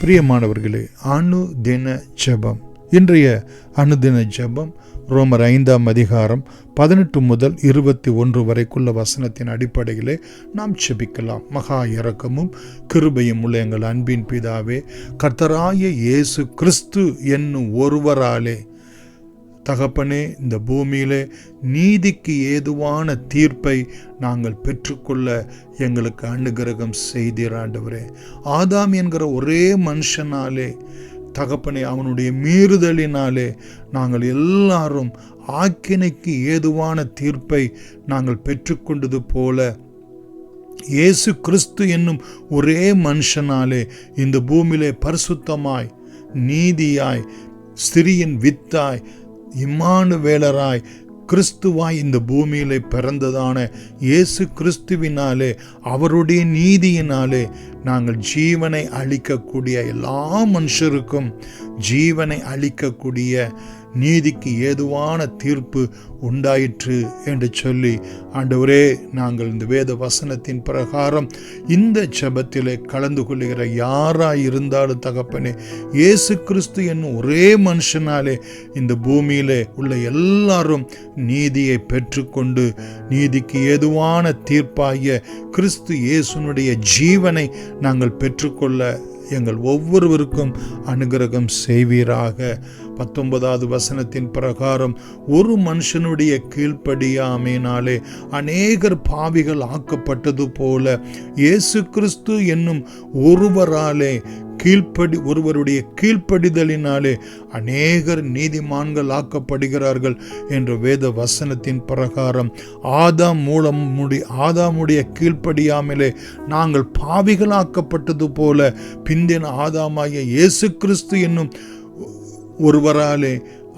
பிரியமானவர்களே, அனுதின ஜெபம். இன்றைய அனுதின ஜெபம் ரோமர் 5ஆம் அதிகாரம் 18 முதல் 21 வரைக்குள்ள வசனத்தின் அடிப்படையிலே நாம் ஜெபிக்கலாம். மகா இரக்கமும் கிருபையும் உள்ள எங்கள் அன்பின் பிதாவே, கர்த்தராகிய இயேசு கிறிஸ்து என்னும் ஒருவராலே தகப்பனே, இந்த பூமியிலே நீதிக்கு ஏதுவான தீர்ப்பை நாங்கள் பெற்றுக்கொள்ள எங்களுக்கு அனுகிரகம் செய்தீர் ஆண்டவரே. ஆதாம் என்கிற ஒரே மனுஷனாலே தகப்பனே, அவனுடைய மீறுதலினாலே நாங்கள் எல்லாரும் ஆக்கினைக்கு ஏதுவான தீர்ப்பை நாங்கள் பெற்றுக்கொண்டது போல இயேசு கிறிஸ்து என்னும் ஒரே மனுஷனாலே இந்த பூமியிலே பரிசுத்தமாய், நீதியாய், ஸ்திரியின் வித்தாய், இம்மானுவேலராய், கிறிஸ்துவாய் இந்த பூமியிலே பிறந்ததான இயேசு கிறிஸ்துவினாலே, அவருடைய நீதியினாலே நாங்கள் ஜீவனை அளிக்கக்கூடிய எல்லா மனுஷருக்கும் ஜீவனை அளிக்கக்கூடிய நீதிக்கு ஏதுவான தீர்ப்பு உண்டாயிற்று என்று சொல்லி ஆண்டவரே, நாங்கள் இந்த வேத வசனத்தின் பிரகாரம் இந்த ஜெபத்திலே கலந்து கொள்ளுகிற யாராய் இருந்தாலும் தகப்பனே, இயேசு கிறிஸ்து என்னும் ஒரே மனுஷனாலே இந்த பூமியிலே உள்ள எல்லாரும் நீதியை பெற்றுக்கொண்டு நீதிக்கு ஏதுவான தீர்ப்பாகிய கிறிஸ்து இயேசுனுடைய ஜீவனை நாங்கள் பெற்றுக்கொள்ள எங்கள் ஒவ்வொருவருக்கும் அனுகிரகம் செய்வீராக. 19வது வசனத்தின் பிரகாரம், ஒரு மனுஷனுடைய கீழ்ப்படியாமையினாலே அநேகர் பாவிகள் ஆக்கப்பட்டது போல இயேசு கிறிஸ்து என்னும் ஒருவராலே ஒருவருடைய கீழ்ப்படிதலினாலே அநேகர் நீதிமான்கள் ஆக்கப்படுகிறார்கள் என்ற வேத வசனத்தின் பிரகாரம் ஆதாமுடைய கீழ்ப்படியாமலே நாங்கள் பாவிகளாக்கப்பட்டது போல பிந்தின ஆதாமாகிய இயேசு கிறிஸ்து என்னும் ஒருவராலே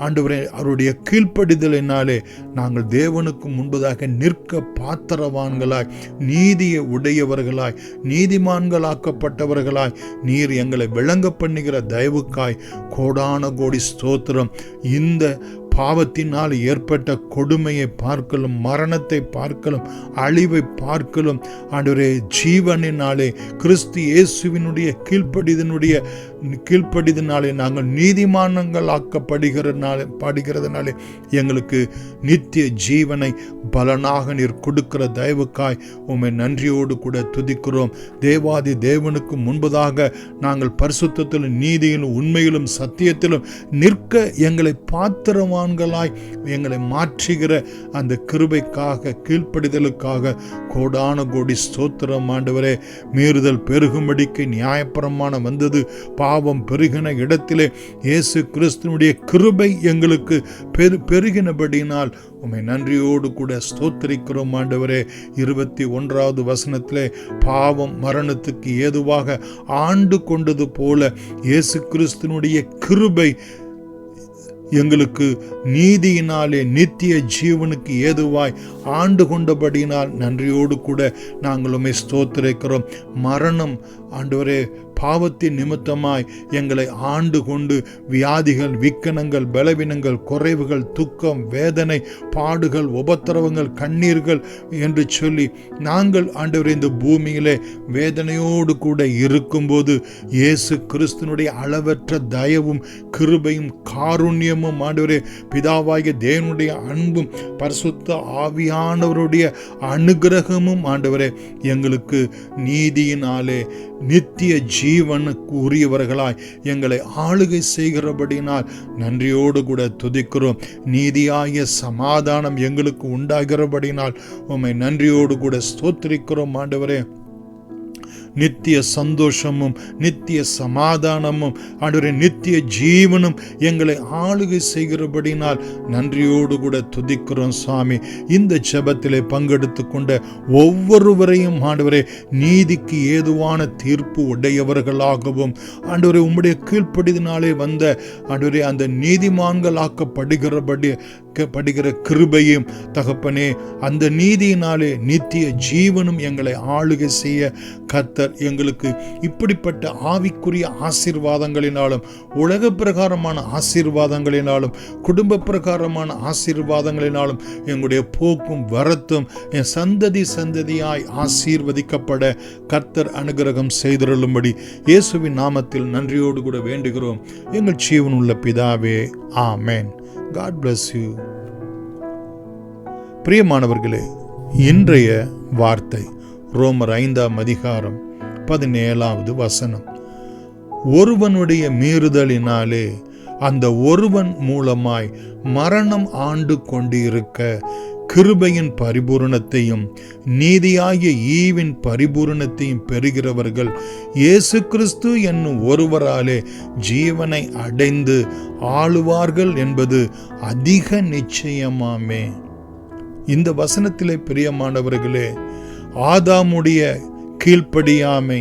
ஆண்டவரே, அவருடைய கீழ்ப்படிதலினாலே நாங்கள் தேவனுக்கு முன்பதாக நிற்க பாத்திரவான்களாய், நீதியை உடையவர்களாய், நீதிமான்களாக்கப்பட்டவர்களாய் நீர் எங்களை விளங்க பண்ணுகிற தயவுக்காய் கோடான கோடி ஸ்தோத்திரம். இந்த பாவத்தினால் ஏற்பட்ட கொடுமையை பார்க்கலும், மரணத்தை பார்க்கலும், அழிவை பார்க்கலும் ஆண்டவரே, ஜீவனினாலே கிறிஸ்து இயேசுவினுடைய கீழ்ப்படிதனாலே நாங்கள் நீதிமானங்கள் ஆக்கப்படுகிறதுனாலே எங்களுக்கு நித்திய ஜீவனை பலனாக நீர் கொடுக்கிற தயவுக்காய் உம்மை நன்றியோடு கூட துதிக்கிறோம். தேவாதி தேவனுக்கு முன்பதாக நாங்கள் பரிசுத்தத்திலும் நீதியிலும் உண்மையிலும் சத்தியத்திலும் நிற்க எங்களை பாத்திரவான்களாய் எங்களை மாற்றுகிற அந்த கிருபைக்காக, கீழ்ப்படிதலுக்காக கோடான கோடி ஸ்தோத்திரம் ஆண்டவரே. மீறுதல் பெருகும்படிக்கு நியாயப்பிரமாணம் வந்தது. பாவம் பெருகின இடத்திலே இயேசு கிறிஸ்துவினுடைய கிருபை எங்களுக்கு பெருகினபடியினால் உம்மை நன்றியோடு கூட ஸ்தோத்திரிக்கிறோம் ஆண்டவரே. 21வது வசனத்திலே, பாவம் மரணத்துக்கு ஏதுவாக ஆண்டு கொண்டது போல இயேசு கிறிஸ்துவினுடைய கிருபை எங்களுக்கு நீதியினாலே நித்திய ஜீவனுக்கு ஏதுவாய் ஆண்டு கொண்டபடியினால் நன்றியோடு கூட நாங்கள் உம்மை ஸ்தோத்திரிக்கிறோம். மரணம் ஆண்டவரே, பாவத்தின் நிமித்தமாய் எங்களை ஆண்டு கொண்டு வியாதிகள், விக்கனங்கள், பலவீனங்கள், குறைவுகள், துக்கம், வேதனை, பாடுகள், உபத்திரவங்கள், கண்ணீர்கள் என்று சொல்லி நாங்கள் ஆண்டவரே இந்த பூமியிலே வேதனையோடு கூட இருக்கும்போது இயேசு கிறிஸ்துனுடைய அளவற்ற தயவும் கிருபையும் காருண்யமும் ஆண்டவரே, பிதாவாகிய தேவனுடைய அன்பும் பரிசுத்த ஆவியானவருடைய அனுகிரகமும் ஆண்டவரே எங்களுக்கு நீதியினாலே நித்திய ஜீவனுக்கு உரியவர்களாய் எங்களை ஆளுகை செய்கிறபடினால் நன்றியோடு கூட துதிக்கிறோம். நீதியாகிய சமாதானம் எங்களுக்கு உண்டாகிறபடினால் உம்மை நன்றியோடு கூட ஸ்தோத்திரிக்கிறோம் ஆண்டவரே. நித்திய சந்தோஷமும் நித்திய சமாதானமும் ஆண்டவரே, நித்திய ஜீவனும் எங்களை ஆளுகை செய்கிறபடினால் நன்றியோடு கூட துதிக்கிறோம் சுவாமி. இந்த ஜெபத்திலே பங்கெடுத்து கொண்ட ஒவ்வொருவரையும் ஆண்டவரே, நீதிக்கு ஏதுவான தீர்ப்பு உடையவர்களாகவும் ஆண்டவரே, உம்முடைய கீழ்ப்படிதினாலே வந்த ஆண்டவரே அந்த நீதிமான்களாக்கப்படுகிற கிருபையும் தகப்பனே, அந்த நீதியினாலே நித்திய ஜீவனும் எங்களை ஆளுகை செய்ய கர்த்தர் கர்த்தர் எங்களுக்கு இப்படிப்பட்ட ஆவிக்குரிய ஆசீர்வாதங்களினாலும், உலக பிரகாரமான ஆசீர்வாதங்களினாலும், குடும்ப பிரகாரமான ஆசீர்வாதங்களினாலும் எங்களுடைய போக்கும் வரத்தும் என் சந்ததி சந்ததியாய் ஆசீர்வதிக்கப்பட கர்த்தர் அனுகிரகம் செய்திருளும்படி இயேசுவின் நாமத்தில் நன்றியோடு கூட வேண்டுகிறோம் எங்கள் ஜீவனுள்ள பிதாவே, ஆமென். God bless you. பிரியமானவர்களே, இன்றைய வார்த்தை ரோமர் 5:17 ஒருவனுடைய மீறுதலினாலே அந்த ஒருவன் மூலமாய் மரணம் ஆண்டு கொண்டிருக்க கிருபையின் பரிபூரணத்தையும் நீதியாகிய ஈவின் பரிபூரணத்தையும் பெறுகிறவர்கள் இயேசு கிறிஸ்து என்னும் ஒருவராலே ஜீவனை அடைந்து ஆளுவார்கள் என்பது அதிக நிச்சயமாமே. இந்த வசனத்திலே பிரியமானவர்களே, ஆதாமுடைய கீழ்ப்படியாமை,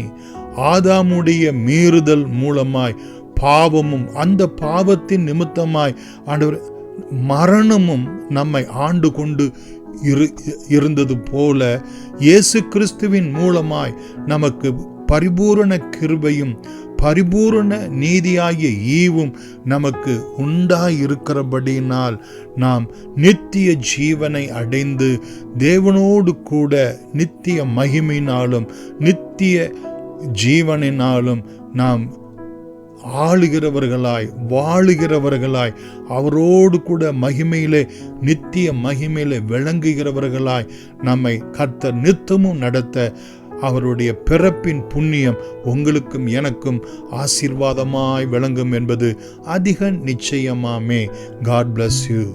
ஆதாமுடைய மீறுதல் மூலமாய் பாவமும் அந்த பாவத்தின் நிமித்தமாய் ஆண்டவர் மரணமும் நம்மை ஆண்டு கொண்டு இருந்தது போல இயேசு கிறிஸ்துவின் மூலமாய் நமக்கு பரிபூரண கிருபையும் பரிபூரண நீதியாகிய ஈவும் நமக்கு உண்டாயிருக்கிறபடியினால் நாம் நித்திய ஜீவனை அடைந்து தேவனோடு கூட நித்திய மகிமையினாலும் நித்திய ஜீவனினாலும் நாம் ஆளுகிறவர்களாய் வாழுகிறவர்களாய் அவரோடு கூட மகிமையிலே நித்திய மகிமையிலே விளங்குகிறவர்களாய் நம்மை கர்த்தர் நித்தமும் நடத்த அவருடைய பிறப்பின் புண்ணியம் உங்களுக்கும் எனக்கும் ஆசீர்வாதமாய் விளங்கும் என்பது அதிக நிச்சயமாமே. God bless you.